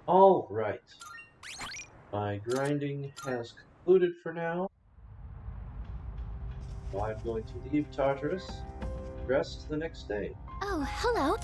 All right. My grinding has concluded for now. So I'm going to leave Tartarus, rest the next day. Oh, hello.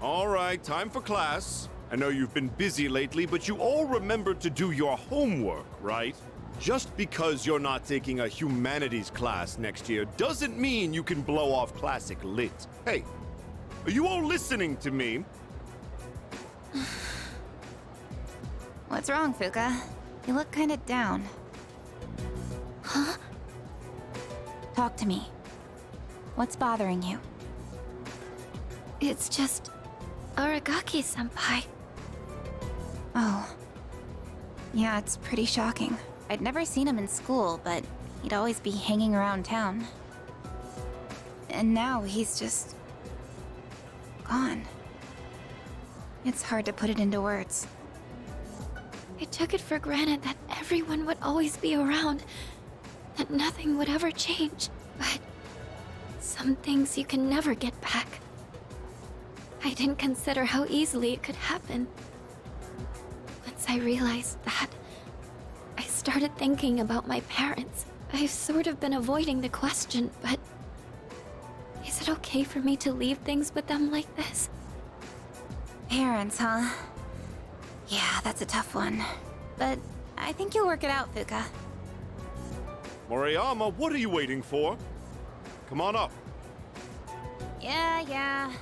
All right, time for class. I know you've been busy lately, but you all remembered to do your homework, right? Just because you're not taking a humanities class next year doesn't mean you can blow off classic lit. Hey, are you all listening to me? What's wrong, Fuka? You look kind of down. Huh? Talk to me. What's bothering you? It's just Aragaki-senpai. Oh. Yeah, it's pretty shocking. I'd never seen him in school, but he'd always be hanging around town. And now he's just... gone. It's hard to put it into words. I took it for granted that everyone would always be around, that nothing would ever change. But some things you can never get back. I didn't consider how easily it could happen. Once I realized that, I started thinking about my parents. I've sort of been avoiding the question, but is it okay for me to leave things with them like this? Parents, huh? Yeah, that's a tough one. But I think you'll work it out, Fuka. Moriyama, what are you waiting for? Come on up. Yeah.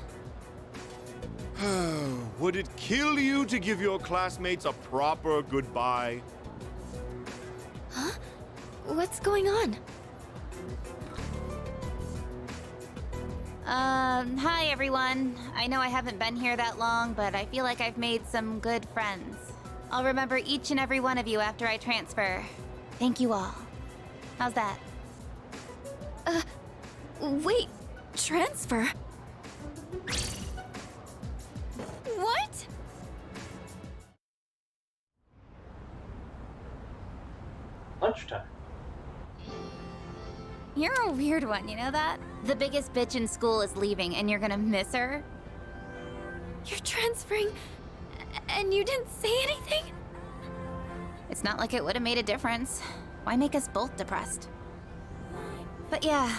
Would it kill you to give your classmates a proper goodbye? Huh? What's going on? Hi everyone. I know I haven't been here that long, but I feel like I've made some good friends. I'll remember each and every one of you after I transfer. Thank you all. How's that? Wait, transfer? What? Lunchtime. You're a weird one, you know that? The biggest bitch in school is leaving and you're gonna miss her? You're transferring and you didn't say anything? It's not like it would have made a difference. Why make us both depressed? But yeah,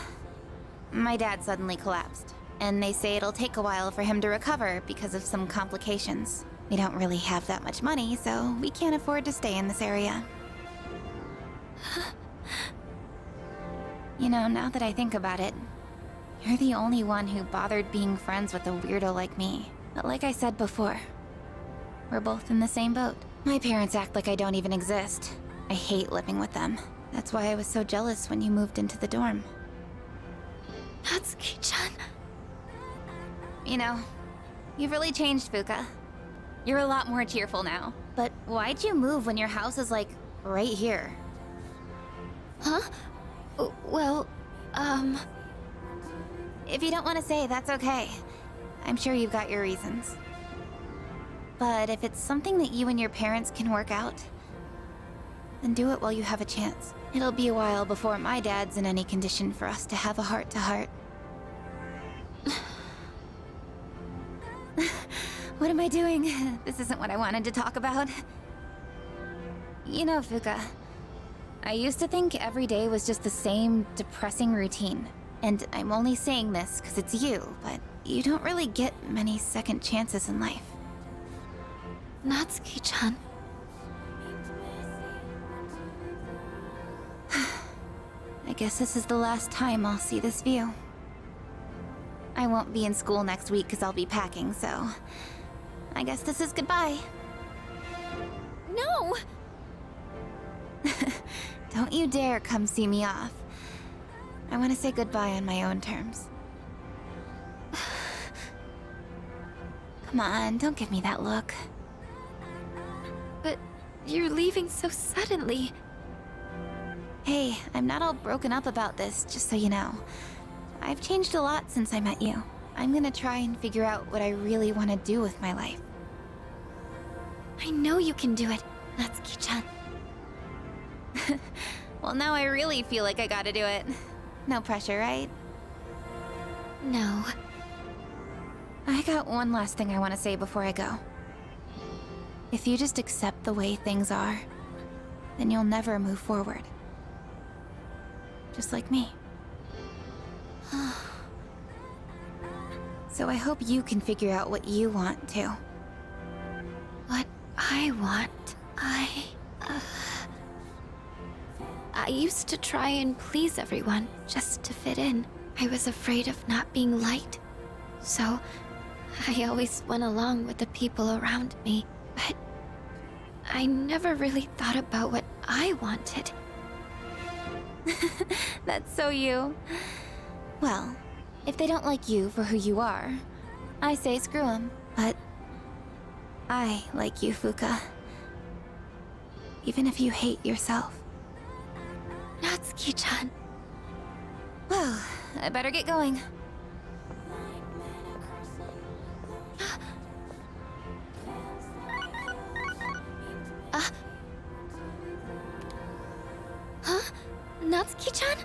my dad suddenly collapsed. And they say it'll take a while for him to recover because of some complications. We don't really have that much money, so we can't afford to stay in this area. You know, now that I think about it, you're the only one who bothered being friends with a weirdo like me. But like I said before, we're both in the same boat. My parents act like I don't even exist. I hate living with them. That's why I was so jealous when you moved into the dorm. Natsuki-chan. You know, you've really changed, Fuka. You're a lot more cheerful now. But why'd you move when your house is, like, right here? Huh? Well, If you don't want to say, that's okay. I'm sure you've got your reasons. But if it's something that you and your parents can work out, then do it while you have a chance. It'll be a while before my dad's in any condition for us to have a heart-to-heart. What am I doing? This isn't what I wanted to talk about. You know, Fuka, I used to think every day was just the same depressing routine. And I'm only saying this because it's you, but you don't really get many second chances in life. Natsuki-chan. I guess this is the last time I'll see this view. I won't be in school next week because I'll be packing, so... I guess this is goodbye. No! Don't you dare come see me off. I want to say goodbye on my own terms. Come on, don't give me that look. But you're leaving so suddenly. Hey, I'm not all broken up about this, just so you know. I've changed a lot since I met you. I'm gonna try and figure out what I really want to do with my life. I know you can do it, Natsuki-chan. Well, now I really feel like I gotta do it. No pressure, right? No. I got one last thing I want to say before I go. If you just accept the way things are, then you'll never move forward. Just like me. So I hope you can figure out what you want too. What I want, I used to try and please everyone, just to fit in. I was afraid of not being liked. So, I always went along with the people around me. But I never really thought about what I wanted. That's so you. Well, if they don't like you for who you are, I say screw them. But I like you, Fuka. Even if you hate yourself. Natsuki-chan. Well, I better get going. Huh? Natsuki-chan?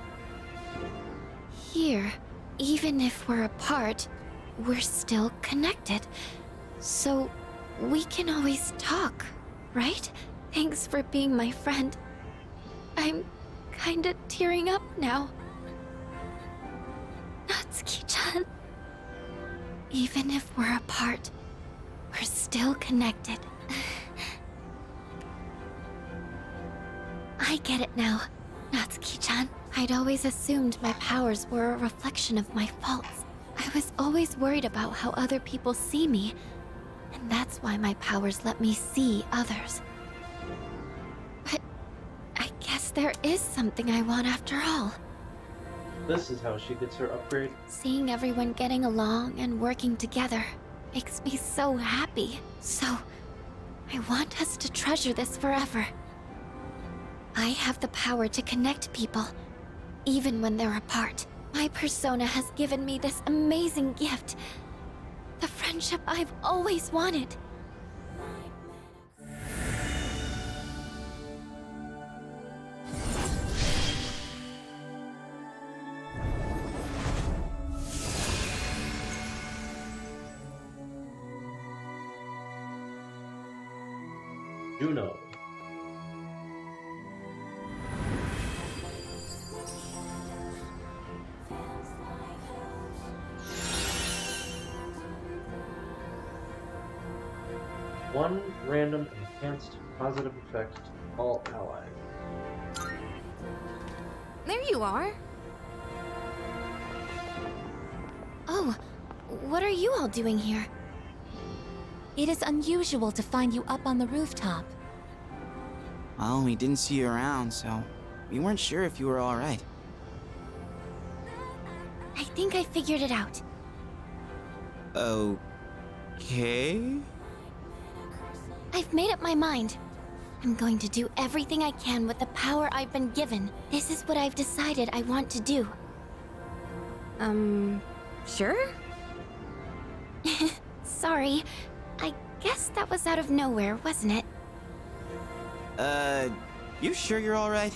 Here, even if we're apart, we're still connected. So, we can always talk, right? Thanks for being my friend. I'm kinda tearing up now. Natsuki-chan. Even if we're apart, we're still connected. I get it now, Natsuki-chan. I'd always assumed my powers were a reflection of my faults. I was always worried about how other people see me, and that's why my powers let me see others. But I guess there is something I want after all. This is how she gets her upgrade. Seeing everyone getting along and working together makes me so happy. So, I want us to treasure this forever. I have the power to connect people, even when they're apart. My persona has given me this amazing gift. The friendship I've always wanted. Juno. One random enhanced positive effect to all allies. There you are. Oh, what are you all doing here? It is unusual to find you up on the rooftop. Well, we didn't see you around, so we weren't sure if you were all right. I think I figured it out. Okay? I've made up my mind. I'm going to do everything I can with the power I've been given. This is what I've decided I want to do. Sure? Sorry. I guess that was out of nowhere, wasn't it? You sure you're all right?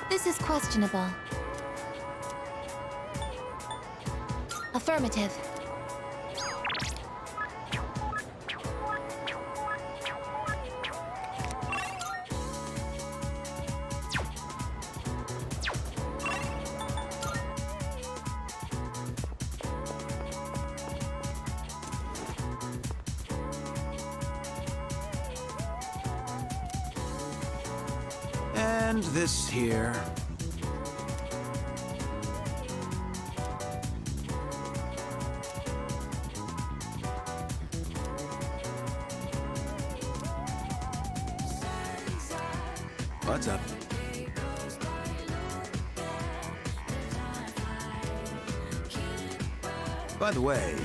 This is questionable. Affirmative. And this here. What's up? By the way,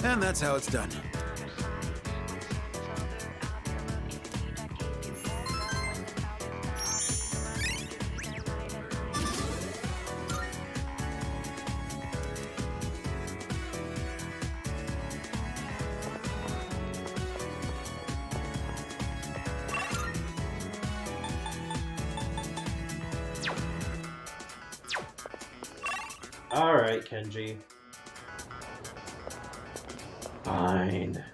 and that's how it's done. Alright, Kenji. Fine.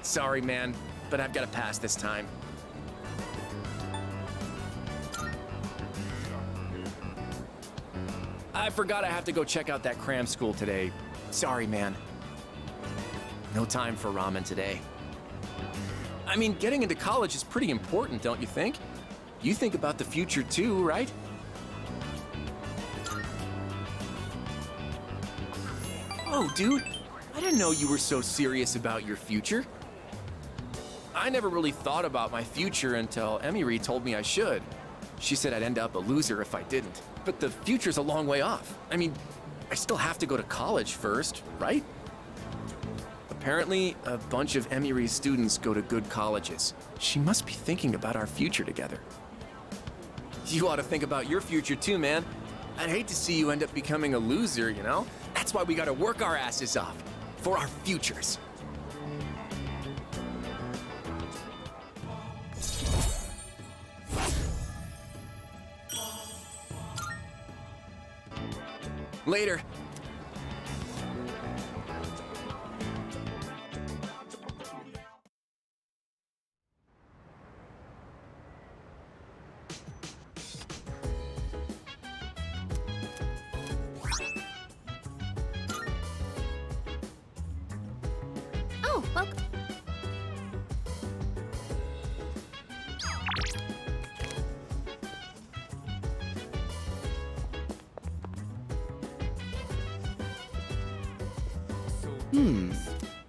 Sorry, man, but I've got to pass this time. I forgot I have to go check out that cram school today. Sorry, man. No time for ramen today. I mean, getting into college is pretty important, don't you think? You think about the future too, right? Oh, dude, I didn't know you were so serious about your future. I never really thought about my future until Emiri told me I should. She said I'd end up a loser if I didn't. But the future's a long way off. I mean, I still have to go to college first, right? Apparently, a bunch of Emiri's students go to good colleges. She must be thinking about our future together. You ought to think about your future too, man. I'd hate to see you end up becoming a loser, you know? That's why we gotta work our asses off. For our futures. Later. Oh, welcome.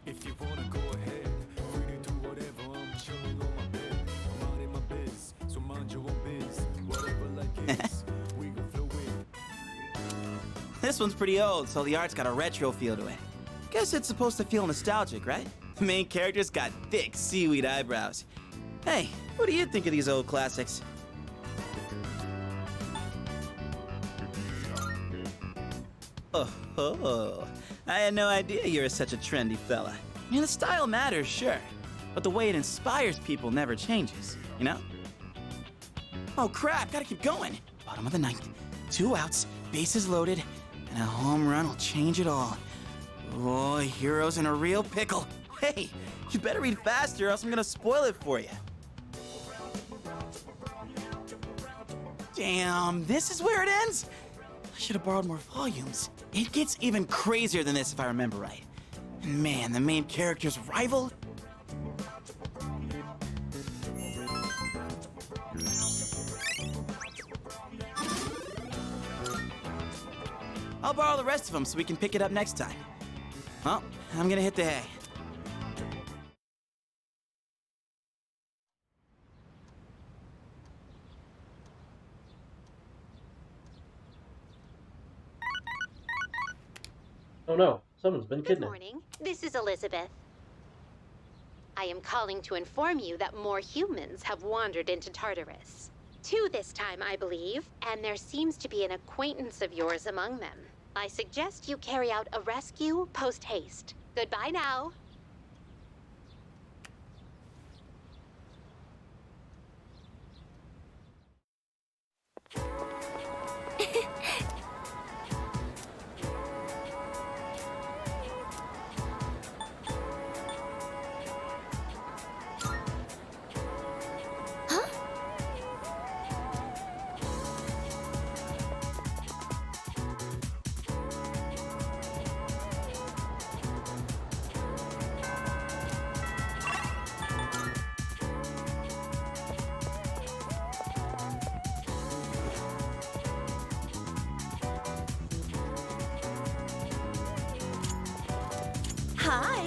If you wanna go ahead, free to do whatever. I'm chilling on my bed, minding my biz. So mind your own biz, whatever like is. We gon' flow it. This one's pretty old, so the art's got a retro feel to it. Guess it's supposed to feel nostalgic, right? The main character's got thick seaweed eyebrows. Hey, what do you think of these old classics? Oh, I had no idea you were such a trendy fella. I mean, the style matters, sure, but the way it inspires people never changes, you know? Oh crap, gotta keep going. Bottom of the ninth, 2 outs, bases loaded, and a home run will change it all. Oh, hero's in a real pickle. Hey, you better read faster or else I'm gonna spoil it for you. Damn, this is where it ends? I should have borrowed more volumes. It gets even crazier than this if I remember right. And man, the main character's rival? I'll borrow the rest of them so we can pick it up next time. Well, I'm gonna hit the hay. Oh no, someone's been Good kidnapped. morning. This is Elizabeth. I am calling to inform you that more humans have wandered into Tartarus. 2 this time, I believe, and there seems to be an acquaintance of yours among them. I suggest you carry out a rescue post-haste. Goodbye now. Hi.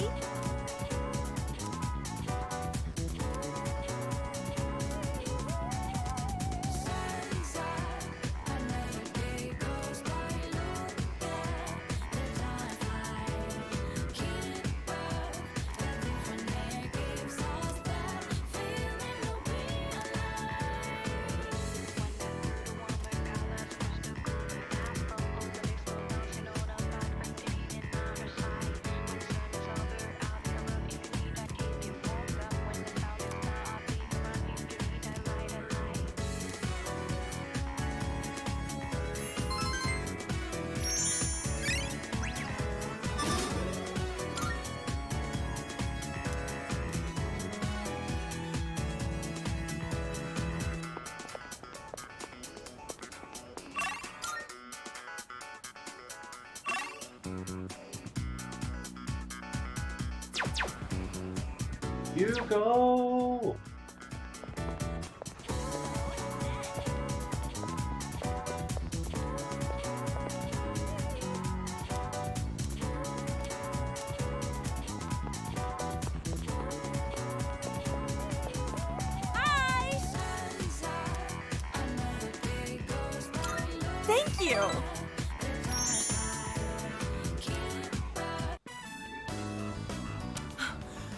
You go! Thank you!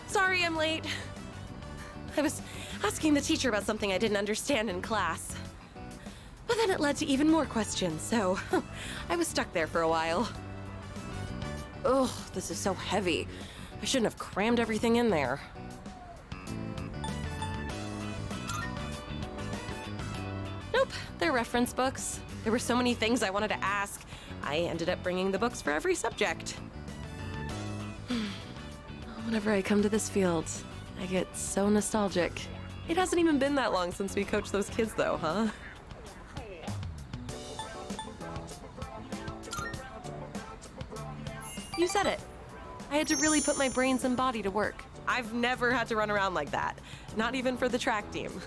Sorry I'm late. I was asking the teacher about something I didn't understand in class. But then it led to even more questions, so I was stuck there for a while. Ugh, this is so heavy. I shouldn't have crammed everything in there. Nope, they're reference books. There were so many things I wanted to ask. I ended up bringing the books for every subject. Whenever I come to this field, I get so nostalgic. It hasn't even been that long since we coached those kids though, huh? You said it. I had to really put my brains and body to work. I've never had to run around like that. Not even for the track team.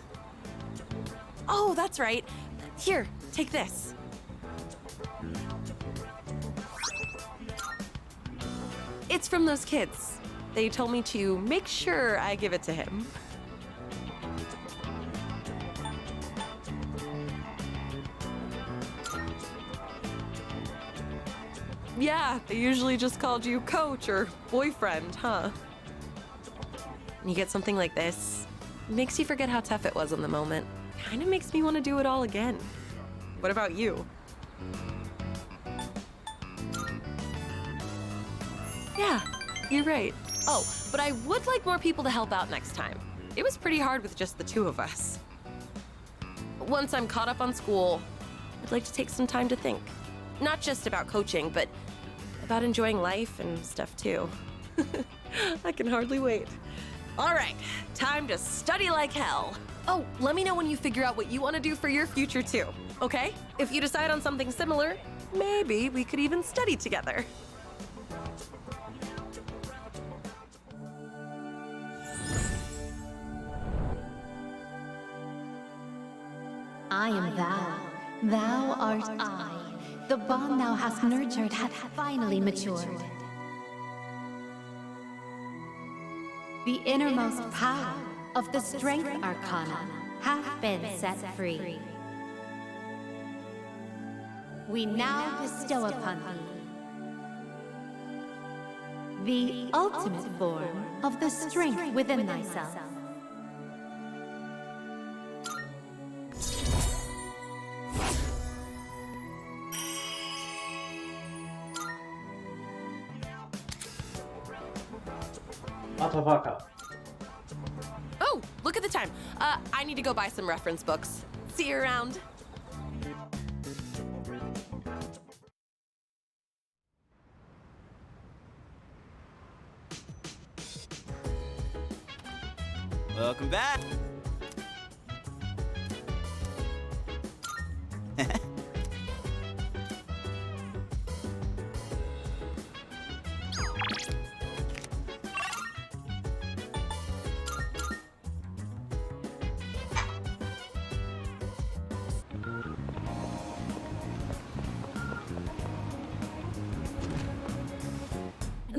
Oh, that's right. Here, take this. It's from those kids. They told me to make sure I give it to him. Yeah, they usually just called you coach or boyfriend, huh? And you get something like this, it makes you forget how tough it was in the moment. Kinda makes me want to do it all again. What about you? Yeah, you're right. Oh, but I would like more people to help out next time. It was pretty hard with just the two of us. Once I'm caught up on school, I'd like to take some time to think. Not just about coaching, but about enjoying life and stuff too. I can hardly wait. All right, time to study like hell. Oh, let me know when you figure out what you want to do for your future too, okay? If you decide on something similar, maybe we could even study together. I am thou, thou art I. The bond thou hast nurtured hath finally matured. The innermost power of the strength arcana hath been set free. We now bestow upon thee the ultimate form of the strength within thyself. Atavaka. Oh, look at the time. I need to go buy some reference books. See you around. Welcome back.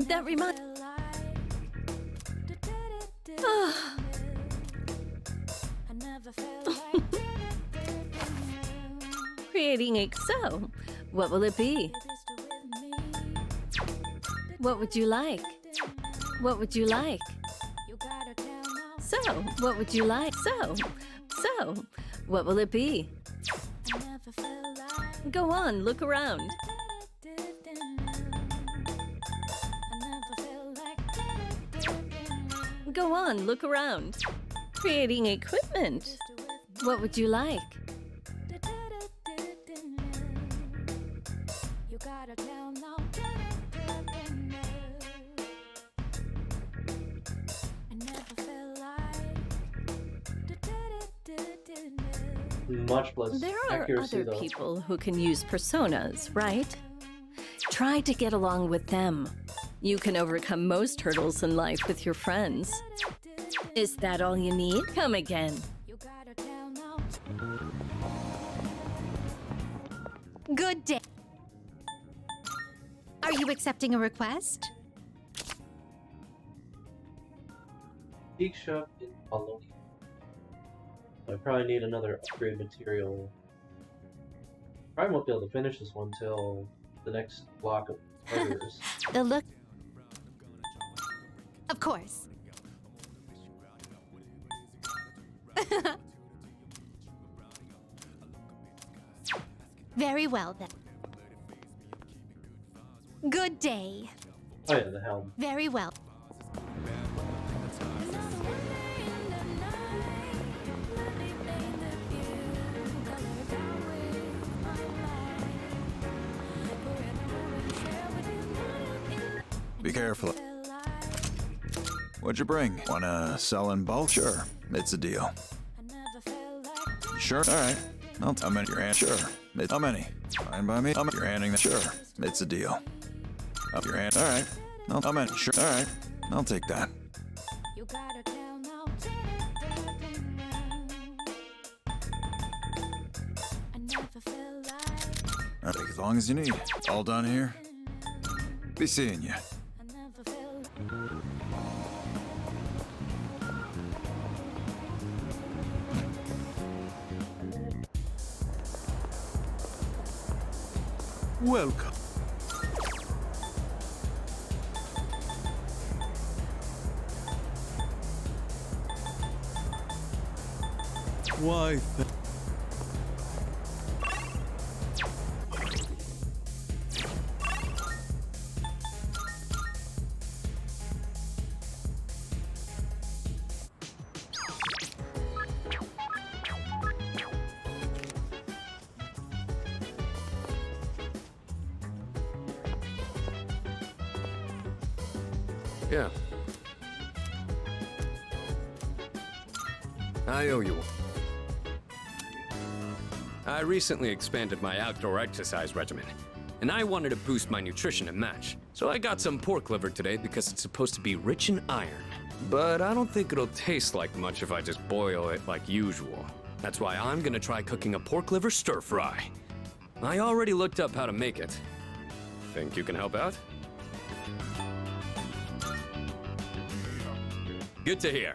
That reminds. Creating a so, what will it be? What would you like? What would you like? So, what would you like? So, what will it be? Go on, look around. Go on, look around. Creating equipment. What would you like? Much less There are accuracy, other though. people who can use personas, right? Try to get along with them. You can overcome most hurdles in life with your friends. Is that all you need? Come again. Good day. Are you accepting a request? Geek shop in Bologna. I probably need another upgrade material. Probably won't be able to finish this one till the next block of orders. The look. Of course. Very well then. Good day. Oh yeah, the helm. Very well. Be careful. What'd you bring? Wanna sell in bulk? Sure, it's a deal. Sure, all right. How many? Your hand? Sure. How many? Fine by me. You're handing that? Sure, it's a deal. Up your hand? All right. How many? Sure, all right. I'll take that. I'll take as long as you need. All done here. Be seeing you. Welcome. Why? Yeah. I owe you one. I recently expanded my outdoor exercise regimen, and I wanted to boost my nutrition and match. So I got some pork liver today because it's supposed to be rich in iron. But I don't think it'll taste like much if I just boil it like usual. That's why I'm gonna try cooking a pork liver stir fry. I already looked up how to make it. Think you can help out? Good to hear.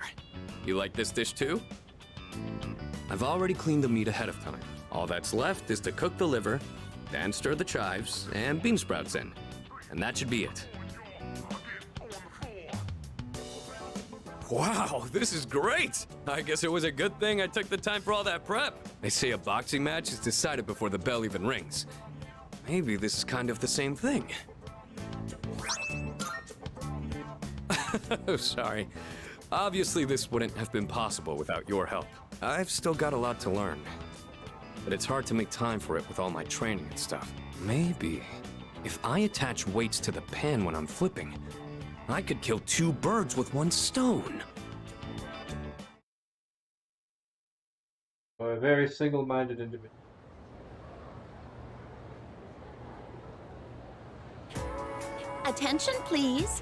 You like this dish too? I've already cleaned the meat ahead of time. All that's left is to cook the liver, then stir the chives and bean sprouts in. And that should be it. Wow, this is great! I guess it was a good thing I took the time for all that prep. They say a boxing match is decided before the bell even rings. Maybe this is kind of the same thing. Sorry. Obviously, this wouldn't have been possible without your help. I've still got a lot to learn. But it's hard to make time for it with all my training and stuff. Maybe, if I attach weights to the pan when I'm flipping, I could kill 2 birds with 1 stone. For a very single-minded individual. Attention, please.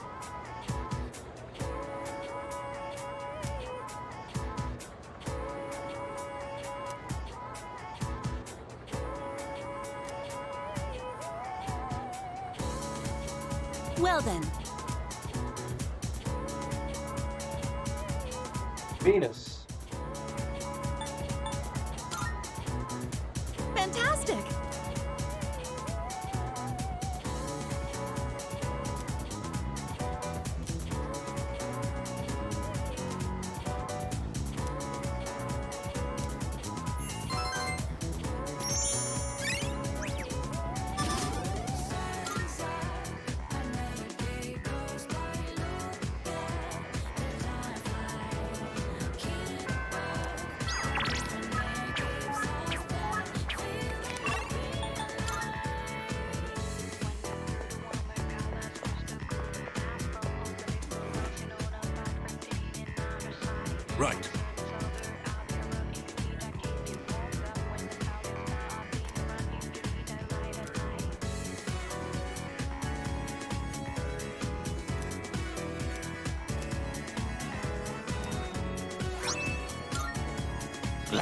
Well then. Venus. Fantastic. Right.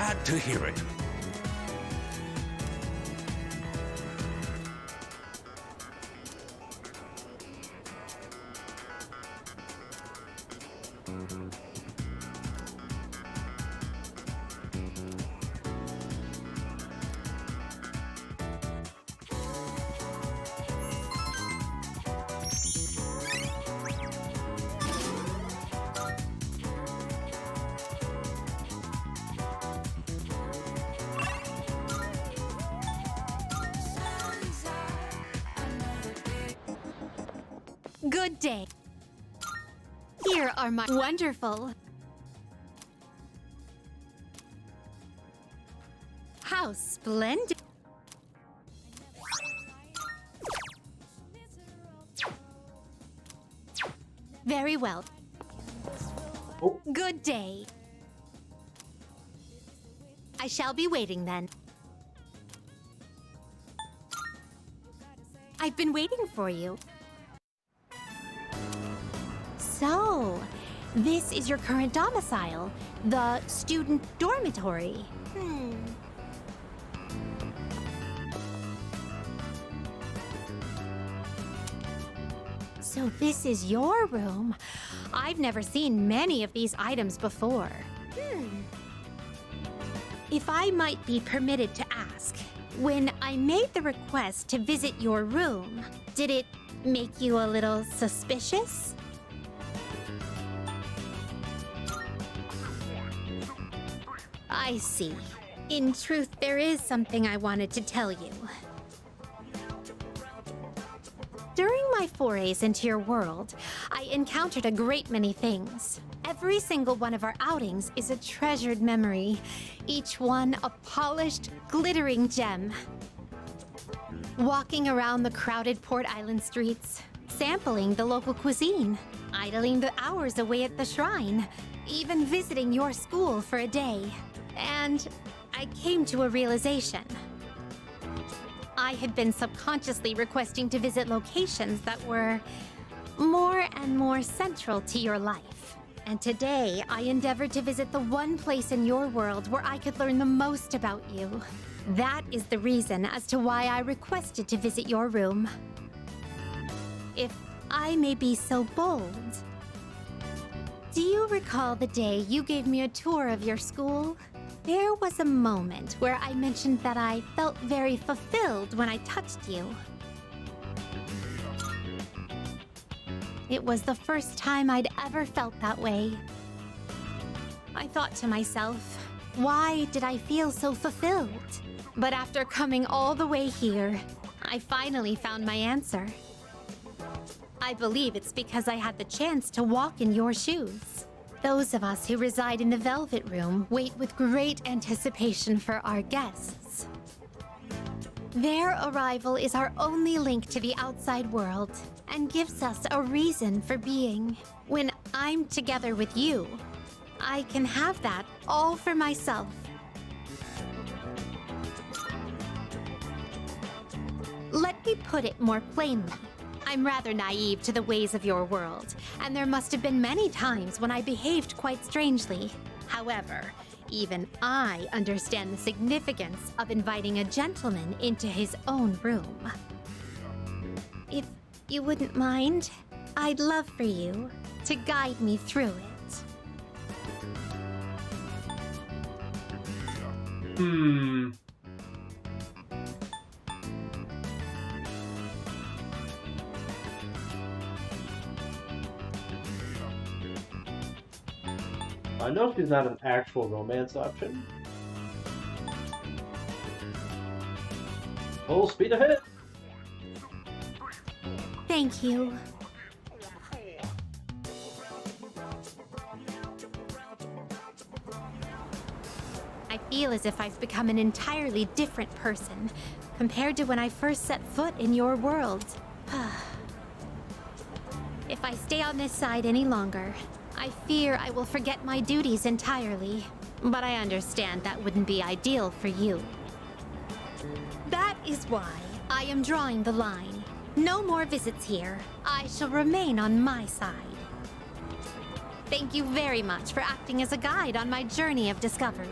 glad to hear it. Good day. Here are my wonderful. How splendid. Very well. Oh. Good day. I shall be waiting then. I've been waiting for you. So, this is your current domicile, the student dormitory. So this is your room. I've never seen many of these items before. If I might be permitted to ask, when I made the request to visit your room, did it make you a little suspicious? I see. In truth, there is something I wanted to tell you. During my forays into your world, I encountered a great many things. Every single one of our outings is a treasured memory, each one a polished, glittering gem. Walking around the crowded Port Island streets, sampling the local cuisine, idling the hours away at the shrine, even visiting your school for a day. And I came to a realization. I had been subconsciously requesting to visit locations that were more and more central to your life. And today, I endeavored to visit the one place in your world where I could learn the most about you. That is the reason as to why I requested to visit your room. If I may be so bold, do you recall the day you gave me a tour of your school? There was a moment where I mentioned that I felt very fulfilled when I touched you. It was the first time I'd ever felt that way. I thought to myself, why did I feel so fulfilled? But after coming all the way here, I finally found my answer. I believe it's because I had the chance to walk in your shoes. Those of us who reside in the Velvet Room wait with great anticipation for our guests. Their arrival is our only link to the outside world and gives us a reason for being. When I'm together with you, I can have that all for myself. Let me put it more plainly. I'm rather naive to the ways of your world, and there must have been many times when I behaved quite strangely. However, even I understand the significance of inviting a gentleman into his own room. If you wouldn't mind, I'd love for you to guide me through it. I know she's not an actual romance option. Full speed ahead! Thank you. I feel as if I've become an entirely different person compared to when I first set foot in your world. If I stay on this side any longer, I fear I will forget my duties entirely. But I understand that wouldn't be ideal for you. That is why I am drawing the line. No more visits here. I shall remain on my side. Thank you very much for acting as a guide on my journey of discovery.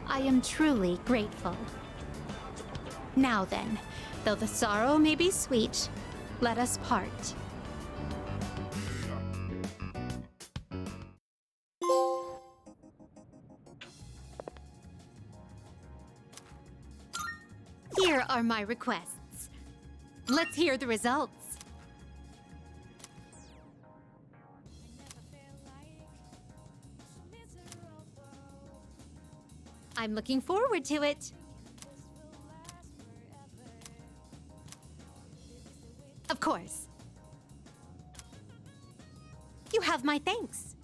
I am truly grateful. Now then, though the sorrow may be sweet, let us part. Here are my requests. Let's hear the results. I'm looking forward to it. Of course. You have my thanks.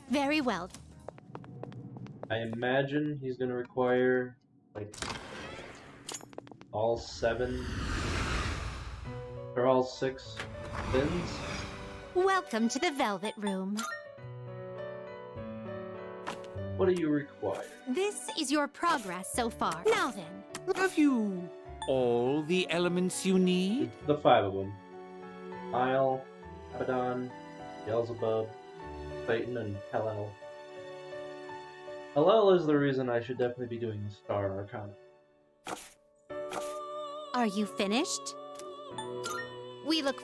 Very well. I imagine he's gonna require, like, all 7 or all 6 fins. Welcome to the Velvet Room. What do you require? This is your progress so far. Now then. Have you all the elements you need? The 5 of them. Isle, Abaddon, Beelzebub, Satan, and Hellel. Hellel is the reason I should definitely be doing the Star Arcana. Are you finished? We look...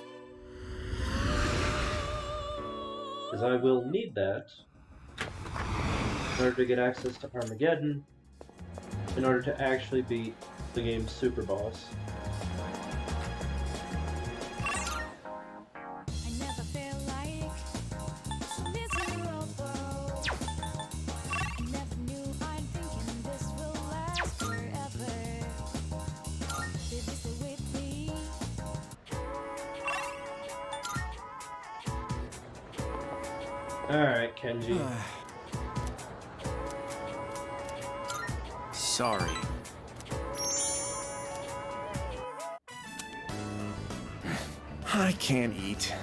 Because I will need that in order to get access to Armageddon, in order to actually beat the game's super boss. Alright, Kenji. Sorry. I can't eat.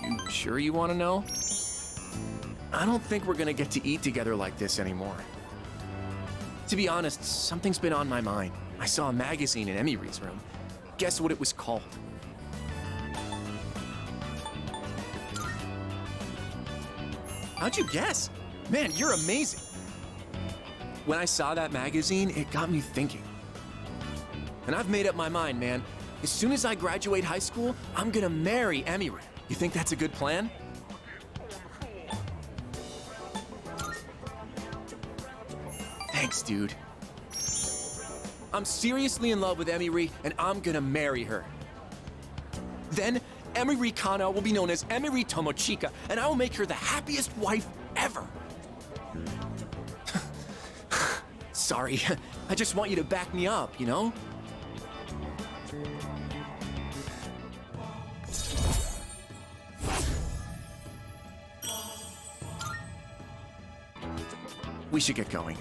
You sure you want to know? I don't think we're gonna get to eat together like this anymore. To be honest, something's been on my mind. I saw a magazine in Emiry's room. Guess what it was called? How'd you guess? Man, you're amazing. When I saw that magazine, it got me thinking. And I've made up my mind, man. As soon as I graduate high school, I'm gonna marry Emiry. You think that's a good plan? Thanks, dude. I'm seriously in love with Emiry, and I'm gonna marry her. Then, Emiry Kana will be known as Emiry Tomochika, and I will make her the happiest wife ever. Sorry, I just want you to back me up, you know? We should get going.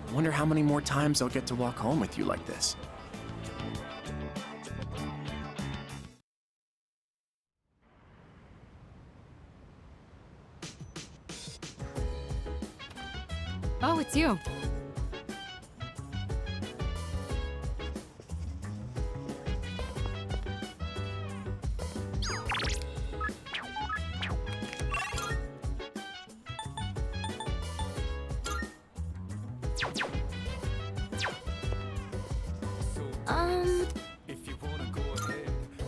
I wonder how many more times I'll get to walk home with you like this. Oh, it's you.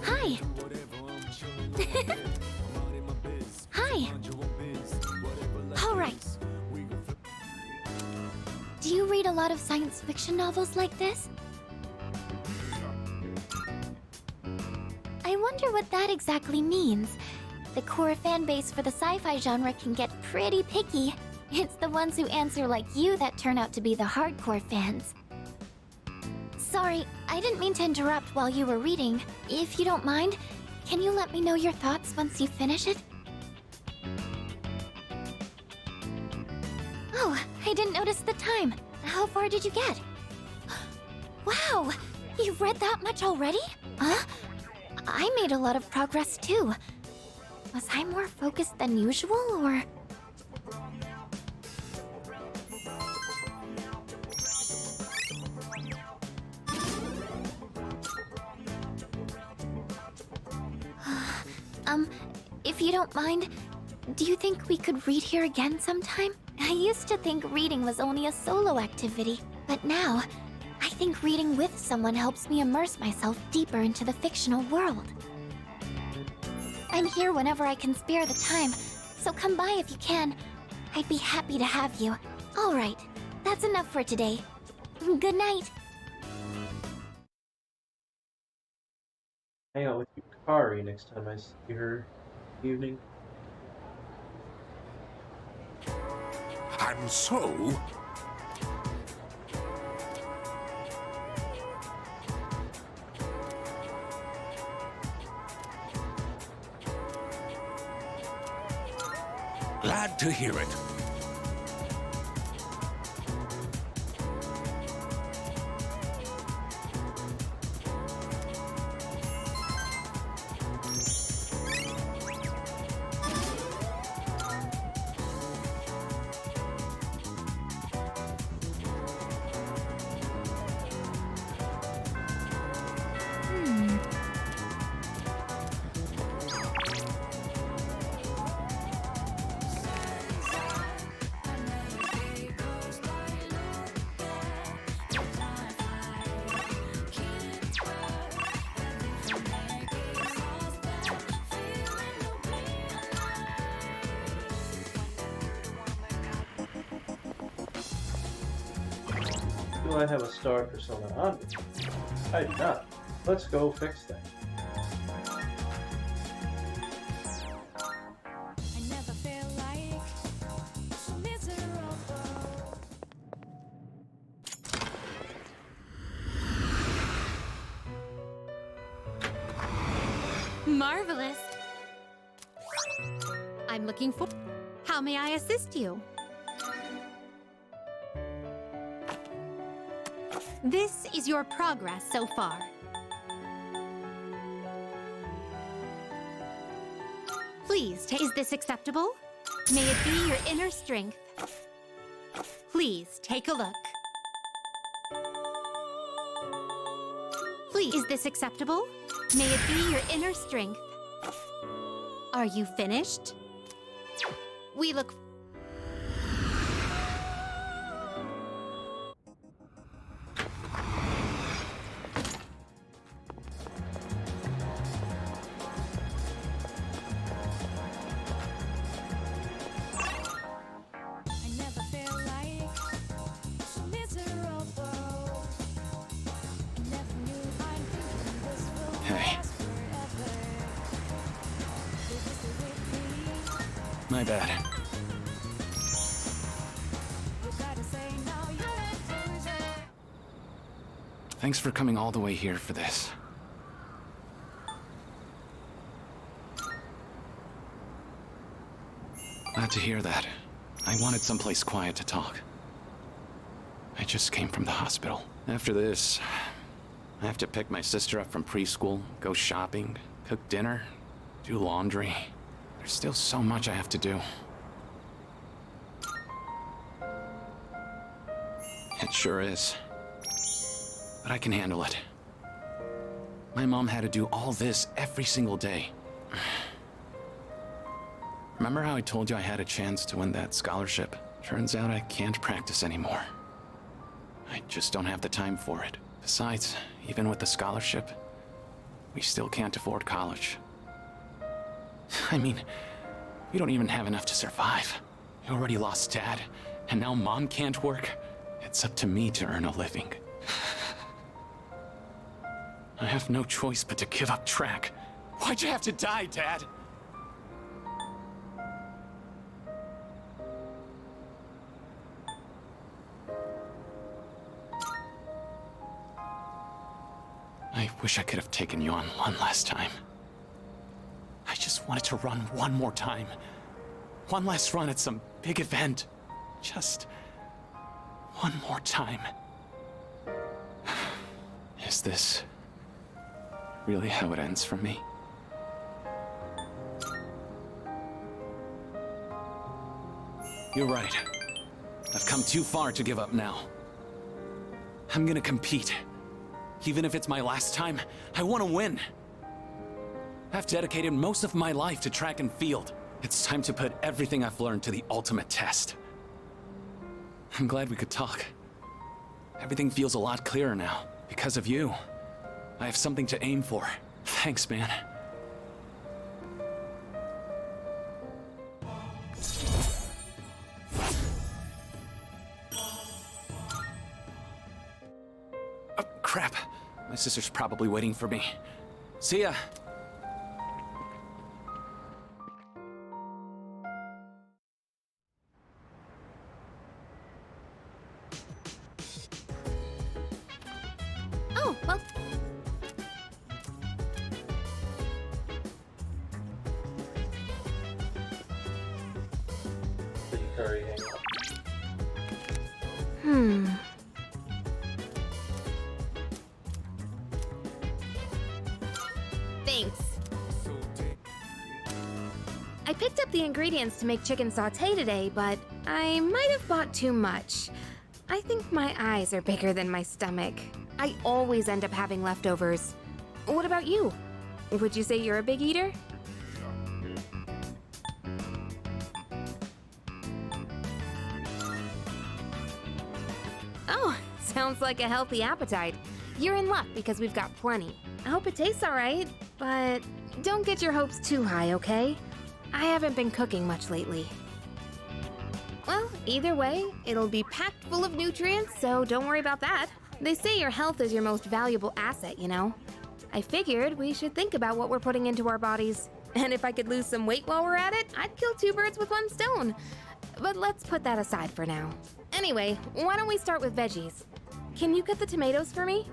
Hi. Hi. All right. Do you read a lot of science fiction novels like this? I wonder what that exactly means. The core fan base for the sci-fi genre can get pretty picky. It's the ones who answer like you that turn out to be the hardcore fans. Sorry, I didn't mean to interrupt while you were reading. If you don't mind, can you let me know your thoughts once you finish it? Oh, I didn't notice the time. How far did you get? Wow, you've read that much already? Huh? I made a lot of progress too. Was I more focused than usual, or...? If you don't mind, do you think we could read here again sometime? I used to think reading was only a solo activity, but now, I think reading with someone helps me immerse myself deeper into the fictional world. I'm here whenever I can spare the time, so come by if you can. I'd be happy to have you. All right, that's enough for today. Good night. Hang out with Yukari next time I see her evening. And so... Glad to hear it. Do I have a star persona on me? I do not. Let's go fix that. Marvelous. I'm looking for... How may I assist you? This is your progress so far. Please, is this acceptable? May it be your inner strength. Please, take a look. Please, is this acceptable? May it be your inner strength. Are you finished? We look... Hey. My bad. Thanks for coming all the way here for this. Glad to hear that. I wanted someplace quiet to talk. I just came from the hospital. After this, I have to pick my sister up from preschool, go shopping, cook dinner, do laundry. There's still so much I have to do. It sure is. But I can handle it. My mom had to do all this every single day. Remember how I told you I had a chance to win that scholarship? Turns out I can't practice anymore. I just don't have the time for it. Besides, even with the scholarship, we still can't afford college. I mean, we don't even have enough to survive. We already lost Dad, and now Mom can't work. It's up to me to earn a living. I have no choice but to give up track. Why'd you have to die, Dad? I wish I could have taken you on one last time. I just wanted to run one more time. One last run at some big event. Just one more time. Is this really how it ends for me? You're right. I've come too far to give up now. I'm gonna compete. Even if it's my last time, I want to win. I've dedicated most of my life to track and field. It's time to put everything I've learned to the ultimate test. I'm glad we could talk. Everything feels a lot clearer now, because of you. I have something to aim for. Thanks, man. Oh, crap. My sister's probably waiting for me. See ya. Oh, well. Curry hang out. Thanks. I picked up the ingredients to make chicken sauté today, but I might have bought too much. I think my eyes are bigger than my stomach. I always end up having leftovers. What about you? Would you say you're a big eater? Oh, sounds like a healthy appetite. You're in luck because we've got plenty. I hope it tastes all right, but don't get your hopes too high, okay? I haven't been cooking much lately. Well, either way, it'll be packed full of nutrients, so don't worry about that. They say your health is your most valuable asset, you know? I figured we should think about what we're putting into our bodies. And if I could lose some weight while we're at it, I'd kill two birds with one stone. But let's put that aside for now. Anyway, why don't we start with veggies? Can you cut the tomatoes for me?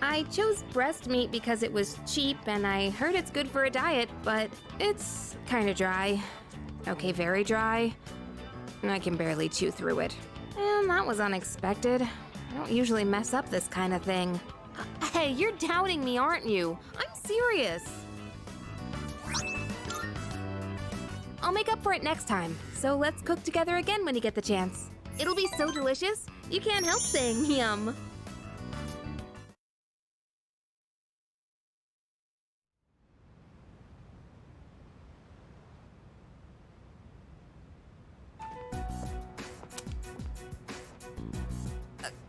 I chose breast meat because it was cheap and I heard it's good for a diet, but it's kind of dry. Okay, very dry. I can barely chew through it. And that was unexpected. I don't usually mess up this kind of thing. Hey, you're doubting me, aren't you? I'm serious. I'll make up for it next time, so let's cook together again when you get the chance. It'll be so delicious, you can't help saying yum.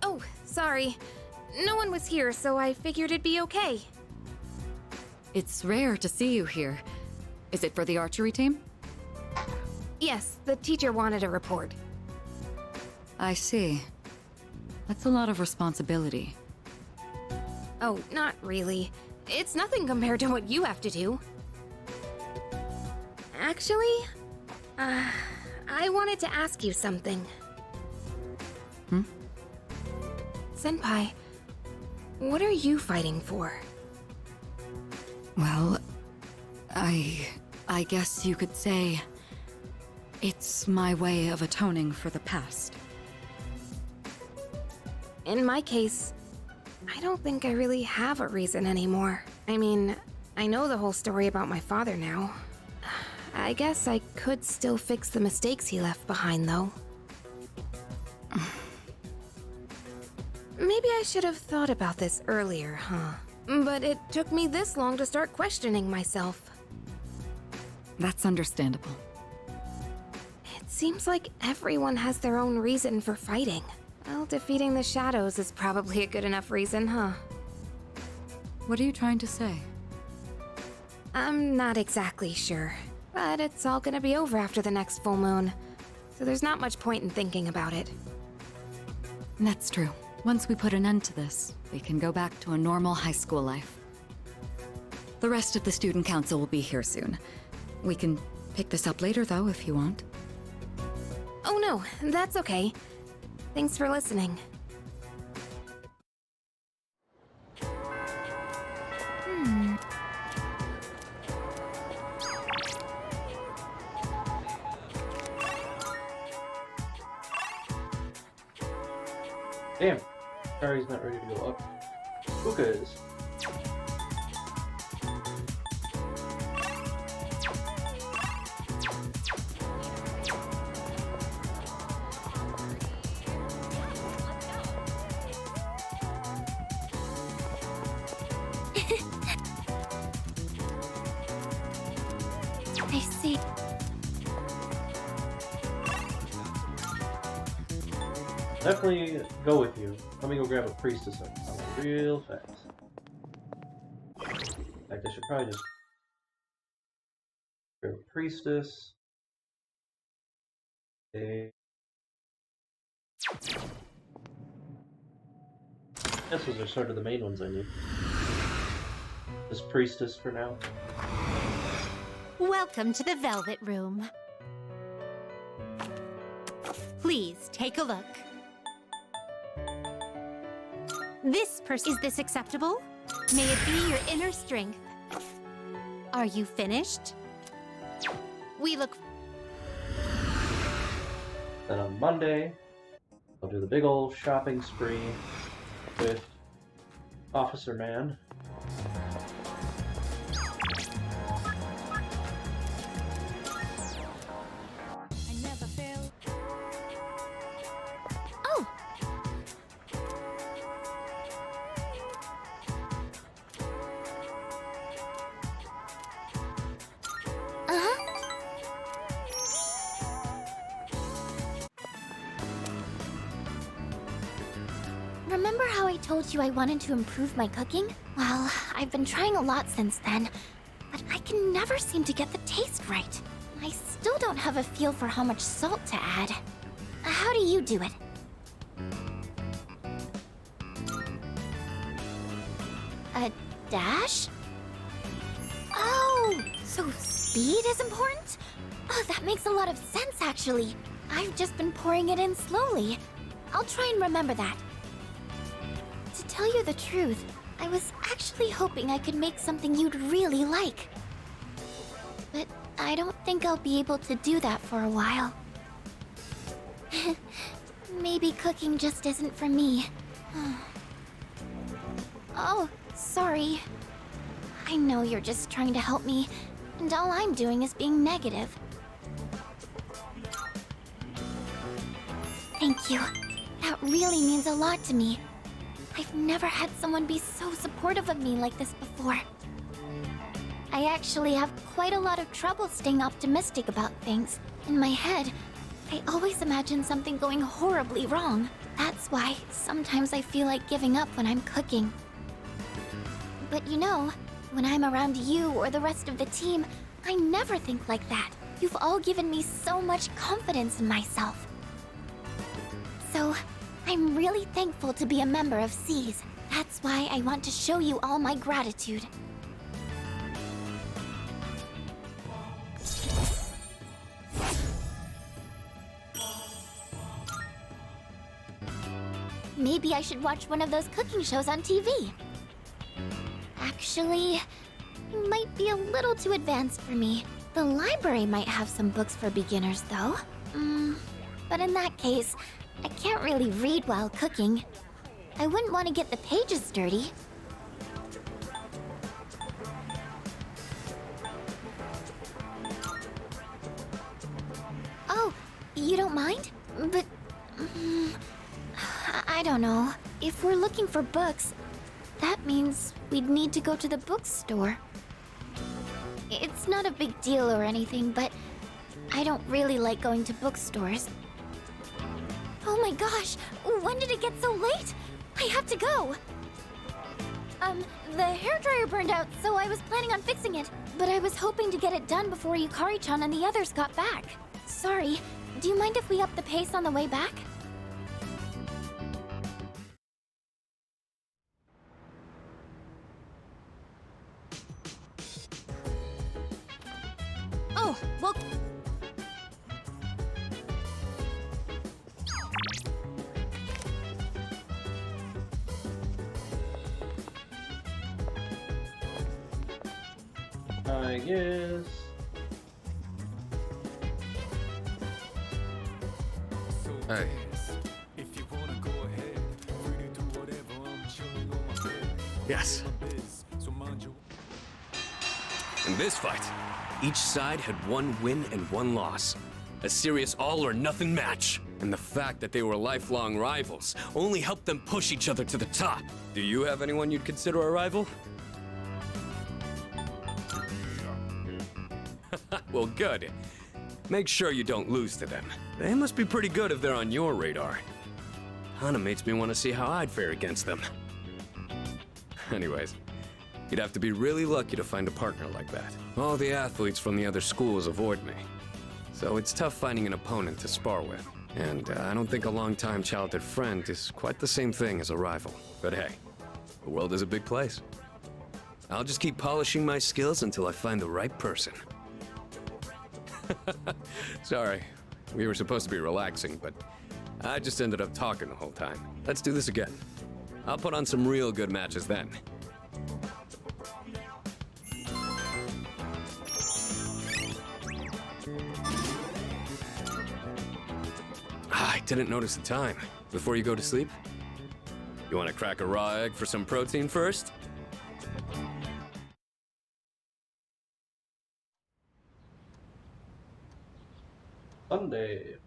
Oh, sorry. No one was here, so I figured it'd be okay. It's rare to see you here. Is it for the archery team? Yes, the teacher wanted a report. I see. That's a lot of responsibility. Oh, not really. It's nothing compared to what you have to do. Actually, I wanted to ask you something. Senpai, what are you fighting for? Well, I guess you could say it's my way of atoning for the past. In my case, I don't think I really have a reason anymore. I mean, I know the whole story about my father now. I guess I could still fix the mistakes he left behind, though. Maybe I should have thought about this earlier, huh? But it took me this long to start questioning myself. That's understandable. It seems like everyone has their own reason for fighting. Well, defeating the shadows is probably a good enough reason, huh? What are you trying to say? I'm not exactly sure, but it's all gonna be over after the next full moon, so there's not much point in thinking about it. That's true. Once we put an end to this, we can go back to a normal high school life. The rest of the student council will be here soon. We can pick this up later, though, if you want. Oh no, that's okay. Thanks for listening. Damn, Kari's not ready to go up. Puka is. I see. Definitely go with you. Let me go grab a priestess real fast. In fact, I should probably just grab a priestess. Okay. Those are sort of the main ones I need. This priestess for now. Welcome to the Velvet Room. Please take a look. Is this acceptable? May it be your inner strength. Are you finished? We look. Then on Monday, I'll do the big old shopping spree with Officer Man. Oh! Remember how I told you I wanted to improve my cooking? Well, I've been trying a lot since then, but I can never seem to get the taste right. I still don't have a feel for how much salt to add. How do you do it? A dash? Oh, so speed is important? Oh, that makes a lot of sense, actually. I've just been pouring it in slowly. I'll try and remember that. To tell you the truth, I was actually hoping I could make something you'd really like. But I don't think I'll be able to do that for a while. Maybe cooking just isn't for me. Oh, sorry. I know you're just trying to help me, and all I'm doing is being negative. Thank you. That really means a lot to me. I've never had someone be so supportive of me like this before. I actually have quite a lot of trouble staying optimistic about things. In my head, I always imagine something going horribly wrong. That's why sometimes I feel like giving up when I'm cooking. But you know, when I'm around you or the rest of the team, I never think like that. You've all given me so much confidence in myself. So, I'm really thankful to be a member of SEAS. That's why I want to show you all my gratitude. Maybe I should watch one of those cooking shows on TV. Actually, it might be a little too advanced for me. The library might have some books for beginners, though. But in that case, I can't really read while cooking. I wouldn't want to get the pages dirty. Oh, you don't mind? But... I don't know. If we're looking for books, that means we'd need to go to the bookstore. It's not a big deal or anything, but I don't really like going to bookstores. Oh my gosh! When did it get so late? I have to go! The hairdryer burned out, so I was planning on fixing it. But I was hoping to get it done before Yukari-chan and the others got back. Sorry, do you mind if we up the pace on the way back? Oh, well... I guess. Hey. Yes. In this fight, each side had one win and one loss. A serious all-or-nothing match. And the fact that they were lifelong rivals only helped them push each other to the top. Do you have anyone you'd consider a rival? Well, good. Make sure you don't lose to them. They must be pretty good if they're on your radar. Kinda makes me want to see how I'd fare against them. Anyways, you'd have to be really lucky to find a partner like that. All the athletes from the other schools avoid me. So it's tough finding an opponent to spar with. And I don't think a longtime childhood friend is quite the same thing as a rival. But hey, the world is a big place. I'll just keep polishing my skills until I find the right person. Sorry, we were supposed to be relaxing, but I just ended up talking the whole time. Let's do this again. I'll put on some real good matches then. I didn't notice the time. Before you go to sleep? You want to crack a raw egg for some protein first? Sunday.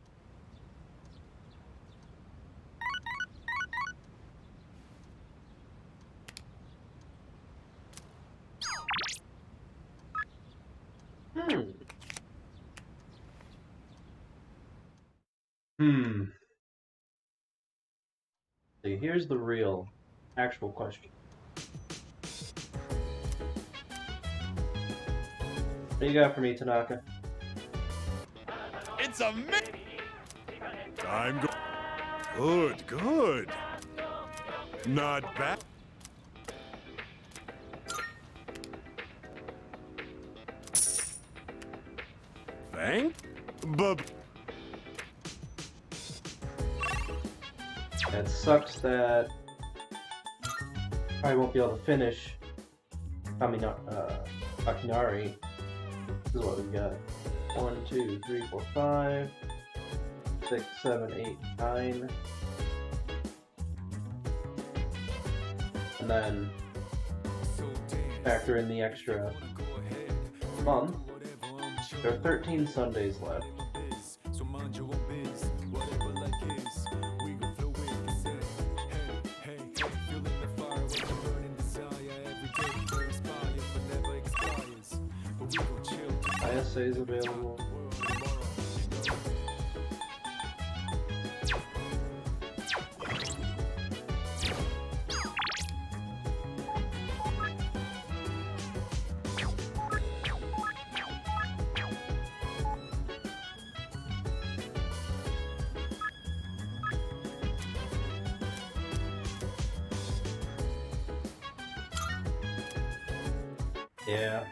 See, here's the real, actual question. What do you got for me, Tanaka? It's a Good, good. Not bad. Thank? It sucks that I won't be able to finish Akinari. This is what we've got. 1, 2, 3, 4, 5, 6, 7, 8, 9. And then factor in the extra month. There are 13 Sundays left. ISA is available. Yeah.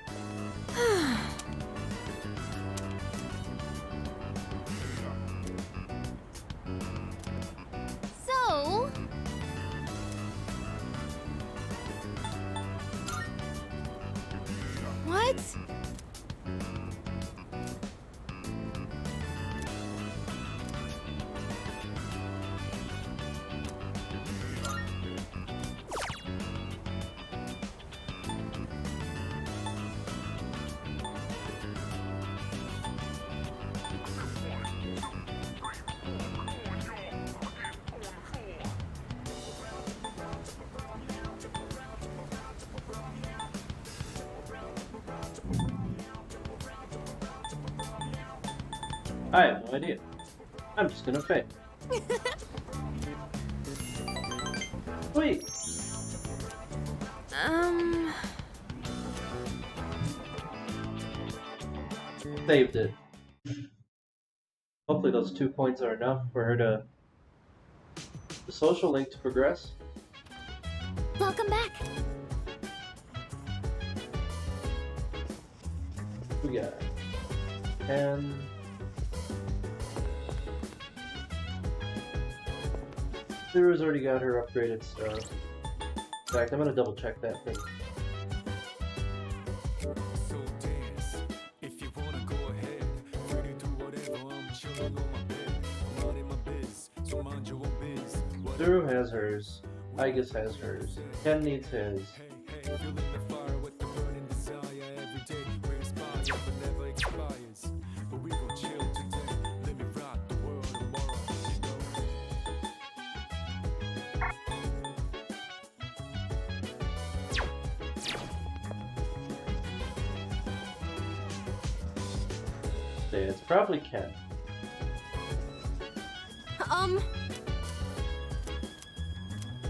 So... What? I have no idea. I'm just gonna fail. Wait. Saved it. Hopefully those 2 points are enough for her to... The social link to progress. Welcome back. We got 10. Zero's already got her upgraded stuff. In fact, I'm gonna double check that thing. Zero has hers. Igus has hers. Ken needs his. birthday. It's probably Ken.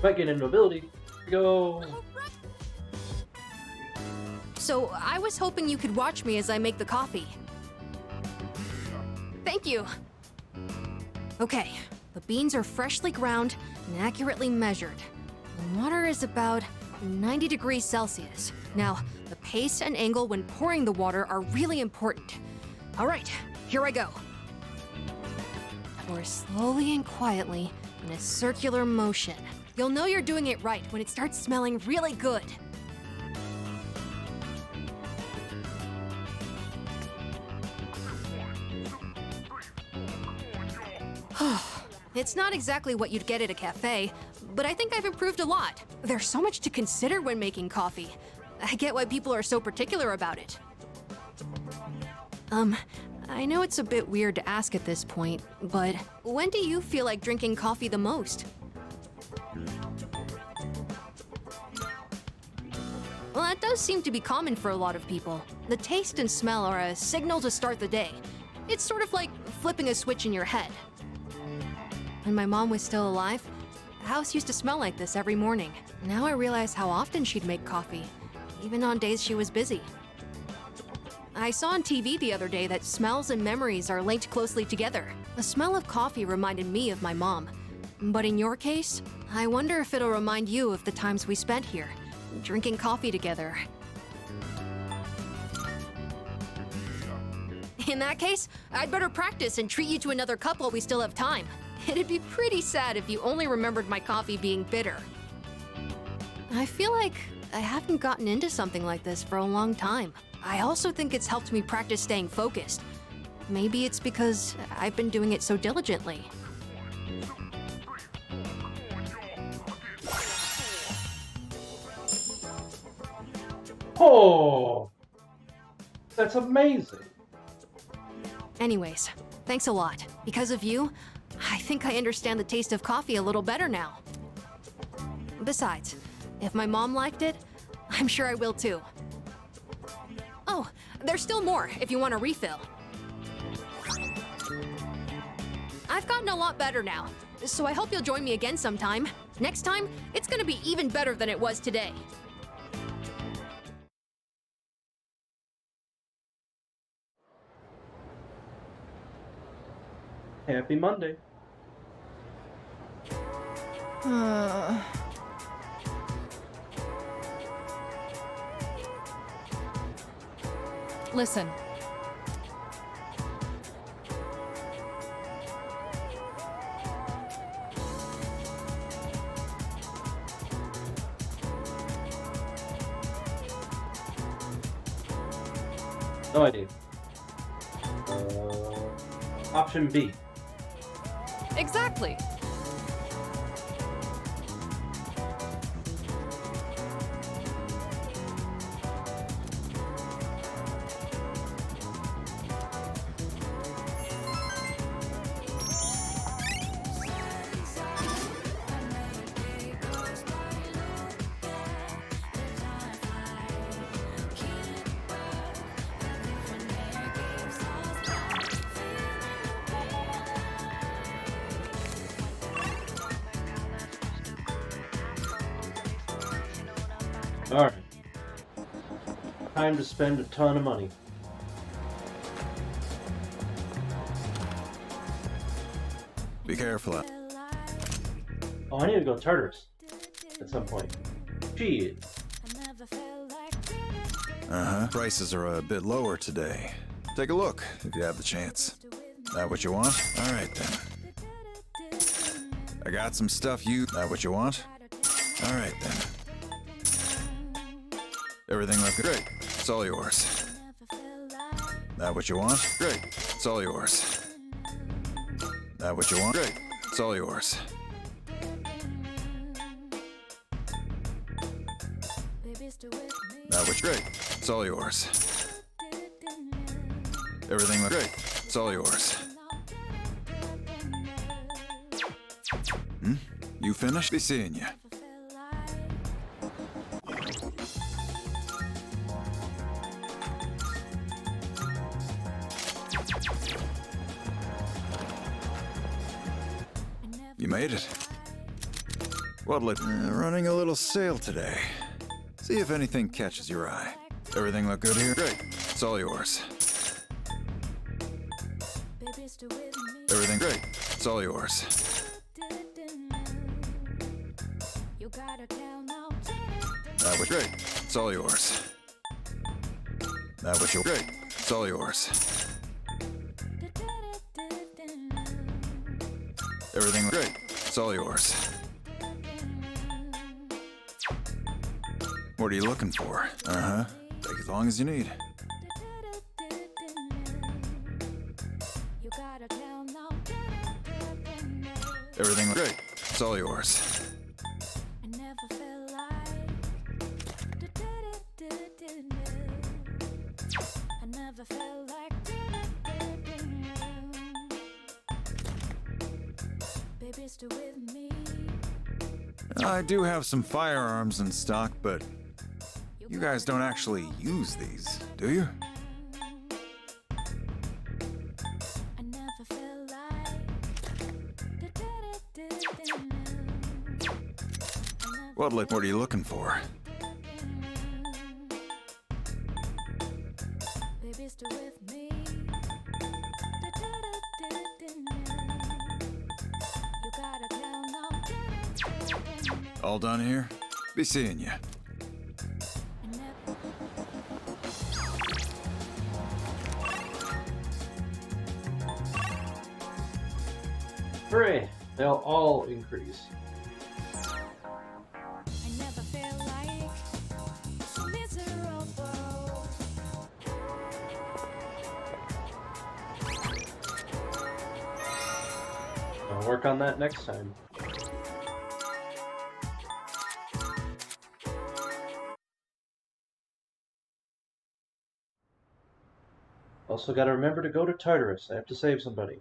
Might get a nobility. Here we go. So, I was hoping you could watch me as I make the coffee. Thank you. Okay, the beans are freshly ground and accurately measured. The water is about 90 degrees Celsius. Now, the pace and angle when pouring the water are really important. All right, here I go. Pour slowly and quietly in a circular motion. You'll know you're doing it right when it starts smelling really good. It's not exactly what you'd get at a cafe, but I think I've improved a lot. There's so much to consider when making coffee. I get why people are so particular about it. I know it's a bit weird to ask at this point, but when do you feel like drinking coffee the most? Well, that does seem to be common for a lot of people. The taste and smell are a signal to start the day. It's sort of like flipping a switch in your head. When my mom was still alive, the house used to smell like this every morning. Now I realize how often she'd make coffee, even on days she was busy. I saw on TV the other day that smells and memories are linked closely together. The smell of coffee reminded me of my mom. But in your case, I wonder if it'll remind you of the times we spent here, drinking coffee together. In that case, I'd better practice and treat you to another cup while we still have time. It'd be pretty sad if you only remembered my coffee being bitter. I feel like I haven't gotten into something like this for a long time. I also think it's helped me practice staying focused. Maybe it's because I've been doing it so diligently. Oh! That's amazing! Anyways, thanks a lot. Because of you, I think I understand the taste of coffee a little better now. Besides, if my mom liked it, I'm sure I will too. Oh, there's still more if you want a refill. I've gotten a lot better now, so I hope you'll join me again sometime. Next time, it's gonna be even better than it was today. Happy Monday. Listen. No idea. Option B. Exactly. Alright. Time to spend a ton of money. Be careful. Oh, I need to go to Tartarus at some point. Shit. Prices are a bit lower today. Take a look if you have the chance. That what you want? All right then. I got some stuff you. That what you want? All right then. Everything looks great. It's all yours. That what you want? Great. It's all yours. That what you want? Great. It's all yours. That was great. It's all yours. Everything looks great. It's all yours. You finished? Be seeing you. You made it. What'll it... running a little sale today. See if anything catches your eye. Everything look good here? Great. It's all yours. Everything great. It's all yours. That was great. It's all yours. That was your great. It's all yours. Everything great. It's all yours. What are you looking for? Uh-huh. Take as long as you need. Everything great. It's all yours. I do have some firearms in stock, but you guys don't actually use these, do you? What are you looking for? All done here? Be seeing you. Hooray! They'll all increase. I'll work on that next time. Also gotta remember to go to Tartarus. I have to save somebody.